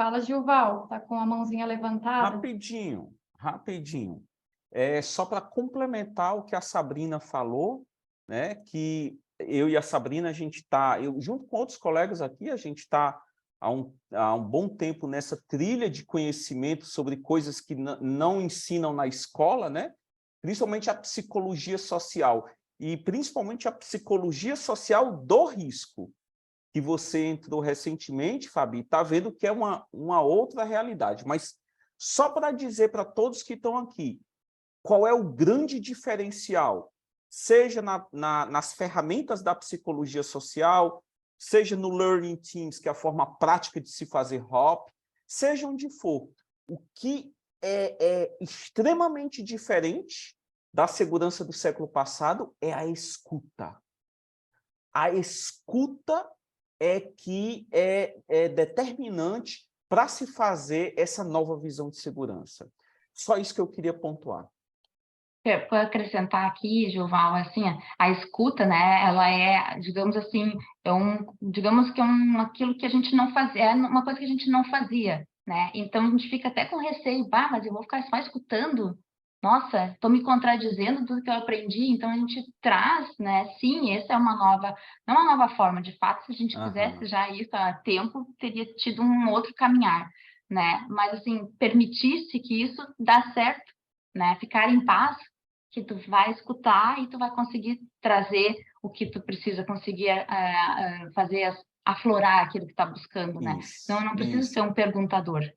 Fala, Gilval, tá com a mãozinha levantada? Rapidinho, rapidinho. Só para complementar o que a Sabrina falou, né, que eu e a Sabrina, a gente está, eu junto com outros colegas aqui, a gente está há um bom tempo nessa trilha de conhecimento sobre coisas que não ensinam na escola, né? Principalmente a psicologia social, e principalmente a psicologia social do risco, que você entrou recentemente, Fabi, está vendo que é uma outra realidade. Mas só para dizer para todos que estão aqui, qual é o grande diferencial, seja nas ferramentas da psicologia social, seja no Learning Teams, que é a forma prática de se fazer HOP, seja onde for. O que é extremamente diferente da segurança do século passado é a escuta. A escuta é que é determinante para se fazer essa nova visão de segurança. Só isso que eu queria pontuar. Para acrescentar aqui, Gilval, assim, a escuta, né, ela é, digamos assim, digamos que aquilo que a gente não fazia, é uma coisa que a gente não fazia, né? Então a gente fica até com receio, mas eu vou ficar só escutando? Nossa, estou me contradizendo tudo que eu aprendi. Então a gente traz, né? Sim, essa é não é uma nova forma. De fato, se a gente fizesse já isso há tempo, teria tido um outro caminhar, né? Mas assim, permitisse que isso dá certo, né? Ficar em paz, que tu vai escutar e tu vai conseguir trazer o que tu precisa conseguir fazer aflorar aquilo que está buscando, né? Então, eu não preciso ser um perguntador.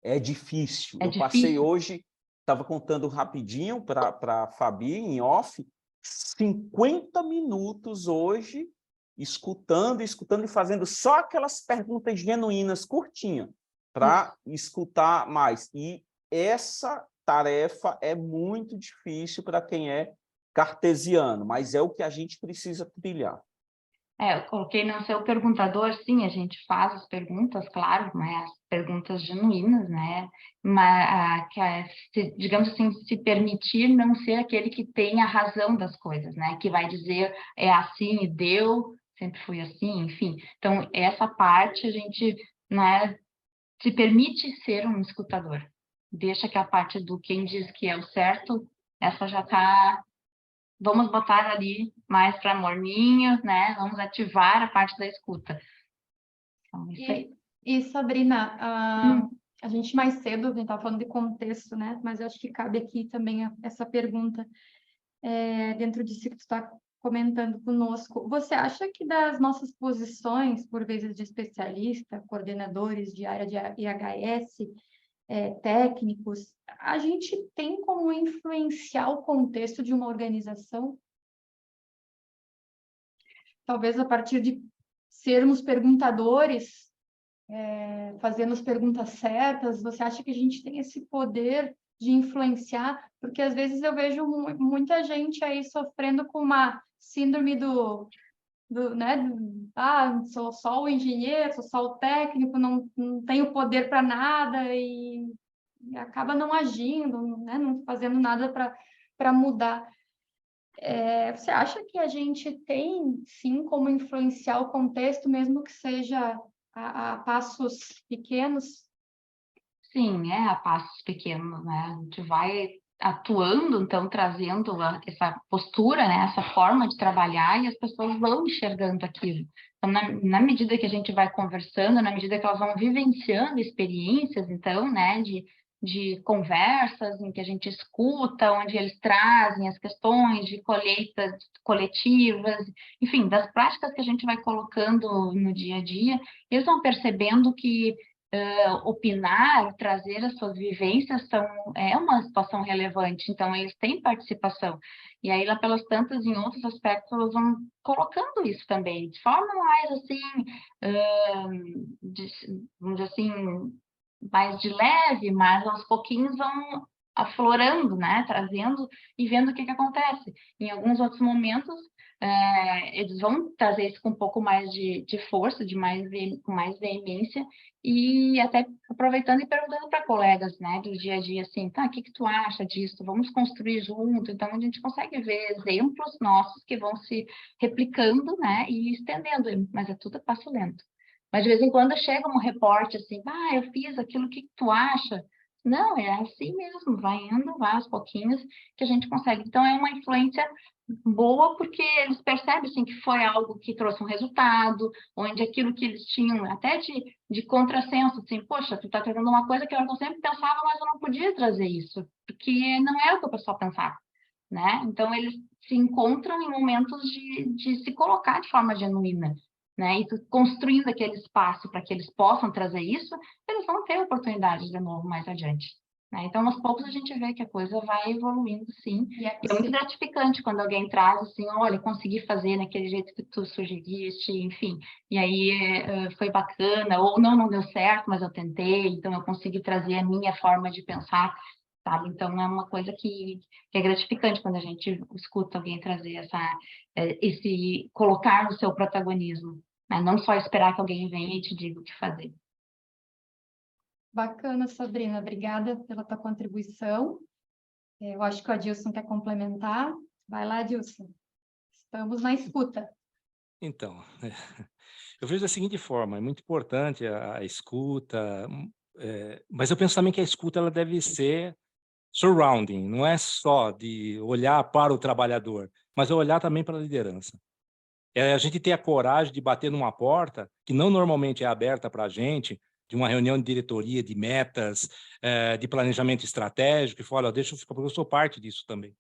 É difícil. É Eu passei difícil. hoje, estava contando rapidinho para a Fabi, em off, 50 minutos hoje, escutando e fazendo só aquelas perguntas genuínas, curtinhas, para escutar mais. E essa tarefa é muito difícil para quem é cartesiano, mas é o que a gente precisa trilhar. Eu coloquei no seu perguntador, sim, a gente faz as perguntas, claro, né, as perguntas genuínas, né, mas, digamos assim, se permitir não ser aquele que tem a razão das coisas, né, que vai dizer é assim e deu, sempre foi assim, enfim. Então, essa parte a gente, né, se permite ser um escutador. Deixa que a parte do quem diz que é o certo, essa já está... Vamos botar ali mais para morninho, né? Vamos ativar a parte da escuta. Então, isso aí. E Sabrina, a gente mais cedo, a gente estava falando de contexto, né? Mas eu acho que cabe aqui também essa pergunta, dentro disso que tu está comentando conosco. Você acha que das nossas posições, por vezes de especialista, coordenadores de área de IHS, técnicos, a gente tem como influenciar o contexto de uma organização? Talvez a partir de sermos perguntadores, fazendo as perguntas certas, você acha que a gente tem esse poder de influenciar? Porque às vezes eu vejo muita gente aí sofrendo com uma síndrome né? Sou só o engenheiro, sou só o técnico, não tenho poder para nada e acaba não agindo, né? Não fazendo nada para mudar. Você acha que a gente tem, sim, como influenciar o contexto, mesmo que seja a passos pequenos? Sim, a passos pequenos, né? A gente vai atuando, então, trazendo essa postura, né? Essa forma de trabalhar, e as pessoas vão enxergando aquilo. Então, na medida que a gente vai conversando, na medida que elas vão vivenciando experiências, então, né? De conversas em que a gente escuta, onde eles trazem as questões de colheitas coletivas, enfim, das práticas que a gente vai colocando no dia a dia, eles vão percebendo que opinar, trazer as suas vivências é uma situação relevante, então eles têm participação. E aí, lá pelas tantas, em outros aspectos, elas vão colocando isso também, de forma mais assim, vamos dizer assim, mais de leve, mas aos pouquinhos vão aflorando, né? Trazendo e vendo o que acontece. Em alguns outros momentos, eles vão trazer isso com um pouco mais de força, com mais veemência, e até aproveitando e perguntando para colegas, né, do dia a dia, assim, tá, o que tu acha disso? Vamos construir junto? Então, a gente consegue ver exemplos nossos que vão se replicando, né, e estendendo, mas é tudo a passo lento. Mas de vez em quando chega um reporte assim, eu fiz aquilo, o que tu acha? Não, é assim mesmo, vai indo, vai aos pouquinhos que a gente consegue. Então, é uma influência boa porque eles percebem assim, que foi algo que trouxe um resultado, onde aquilo que eles tinham até de contrassenso, assim, poxa, tu está trazendo uma coisa que eu sempre pensava, mas eu não podia trazer isso, porque não é o que o pessoal pensava, né? Então, eles se encontram em momentos de se colocar de forma genuína, né? E construindo aquele espaço para que eles possam trazer isso, eles vão ter oportunidades de novo mais adiante. Né? Então, aos poucos, a gente vê que a coisa vai evoluindo, sim. E é muito gratificante quando alguém traz assim, olha, consegui fazer naquele jeito que tu sugeriste, enfim. E aí foi bacana, ou não deu certo, mas eu tentei, então eu consegui trazer a minha forma de pensar, sabe? Então, é uma coisa que é gratificante quando a gente escuta alguém trazer esse colocar no seu protagonismo, né? Não só esperar que alguém venha e te diga o que fazer. Bacana, Sabrina. Obrigada pela tua contribuição. Eu acho que o Adilson quer complementar. Vai lá, Adilson. Estamos na escuta. Então, eu vejo da seguinte forma, é muito importante a escuta, mas eu penso também que a escuta ela deve ser surrounding, não é só de olhar para o trabalhador, mas é olhar também para a liderança. É a gente ter a coragem de bater numa porta que não normalmente é aberta para a gente, de uma reunião de diretoria, de metas, de planejamento estratégico, e falar, olha, deixa eu ficar, porque eu sou parte disso também.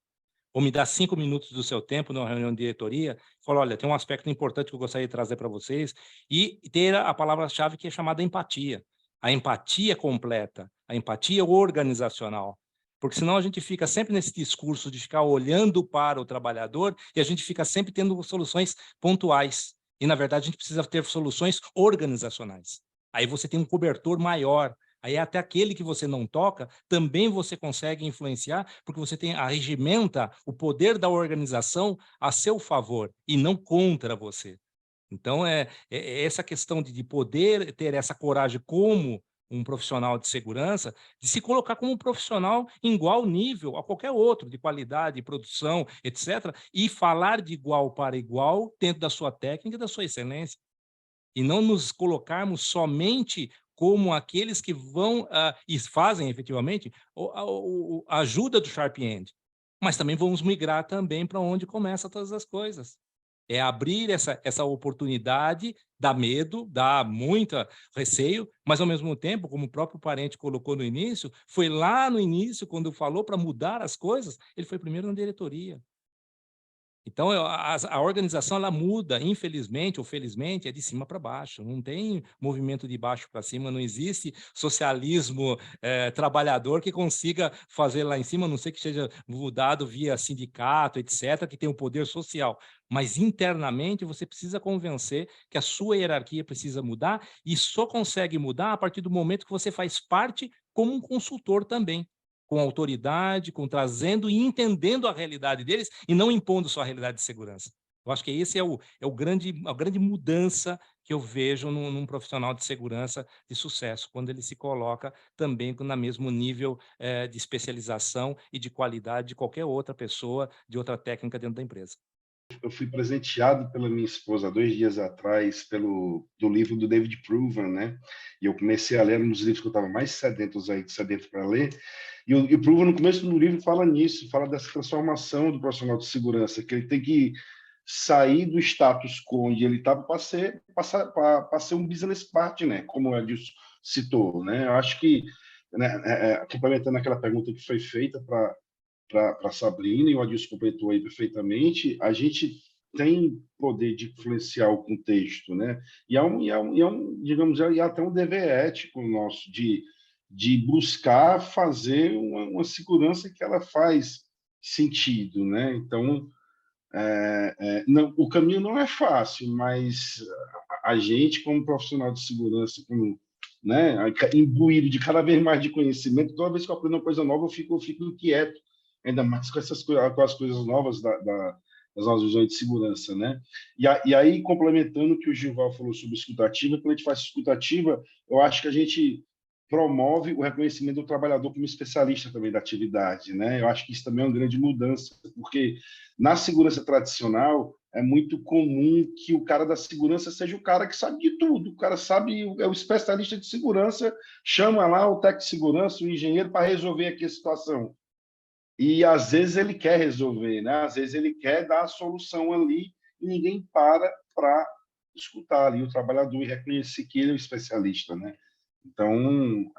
Ou me dá 5 minutos do seu tempo numa reunião de diretoria, fala, olha, tem um aspecto importante que eu gostaria de trazer para vocês, e ter a palavra-chave que é chamada empatia. A empatia completa, a empatia organizacional. Porque senão a gente fica sempre nesse discurso de ficar olhando para o trabalhador e a gente fica sempre tendo soluções pontuais. E, na verdade, a gente precisa ter soluções organizacionais. Aí você tem um cobertor maior. Aí até aquele que você não toca, também você consegue influenciar, porque você regimenta o poder da organização a seu favor e não contra você. Então, é essa questão de poder ter essa coragem como um profissional de segurança, de se colocar como um profissional em igual nível a qualquer outro, de qualidade, produção, etc., e falar de igual para igual dentro da sua técnica e da sua excelência. E não nos colocarmos somente como aqueles que vão e fazem efetivamente a ajuda do Sharp End, mas também vamos migrar também para onde começa todas as coisas. É abrir essa oportunidade, dá medo, dá muito receio, mas ao mesmo tempo, como o próprio parente colocou no início, foi lá no início, quando falou para mudar as coisas, ele foi primeiro na diretoria. Então, a organização ela muda, infelizmente ou felizmente, é de cima para baixo. Não tem movimento de baixo para cima, não existe socialismo trabalhador que consiga fazer lá em cima, a não ser que seja mudado via sindicato, etc., que tem um poder social. Mas internamente você precisa convencer que a sua hierarquia precisa mudar e só consegue mudar a partir do momento que você faz parte como um consultor também, com autoridade, trazendo e entendendo a realidade deles e não impondo sua realidade de segurança. Eu acho que esse a grande mudança que eu vejo num profissional de segurança de sucesso, quando ele se coloca também no mesmo nível de especialização e de qualidade de qualquer outra pessoa, de outra técnica dentro da empresa. Eu fui presenteado pela minha esposa 2 dias atrás do livro do David Proven, né? E eu comecei a ler um dos livros que eu estava mais sedento para ler. E o Proven, no começo do livro, fala nisso, fala dessa transformação do profissional de segurança, que ele tem que sair do status quo onde ele estava para ser um business partner, como o Adilson citou, né? Eu acho que, né, complementando aquela pergunta que foi feita para a Sabrina, e o Adilson completou aí perfeitamente, a gente tem poder de influenciar o contexto, né? E é digamos, é até um dever ético nosso de buscar fazer uma segurança que ela faz sentido, né? Então, não, o caminho não é fácil, mas a gente, como profissional de segurança, como, né, imbuído de cada vez mais de conhecimento, toda vez que eu aprendo uma coisa nova, eu fico inquieto, ainda mais com com as coisas novas das nossas visões de segurança, né? E aí, complementando o que o Gilval falou sobre escutativa, quando a gente faz escutativa, eu acho que a gente promove o reconhecimento do trabalhador como especialista também da atividade, né? Eu acho que isso também é uma grande mudança, porque na segurança tradicional é muito comum que o cara da segurança seja o cara que sabe de tudo, o cara sabe, é o especialista de segurança, chama lá o técnico de segurança, o engenheiro para resolver aqui a situação. E às vezes ele quer resolver, né? Às vezes ele quer dar a solução ali e ninguém para escutar ali o trabalhador e reconhecer que ele é o especialista, né? Então,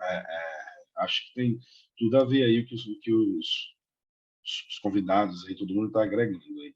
acho que tem tudo a ver aí que os convidados aí, todo mundo está agregando aí.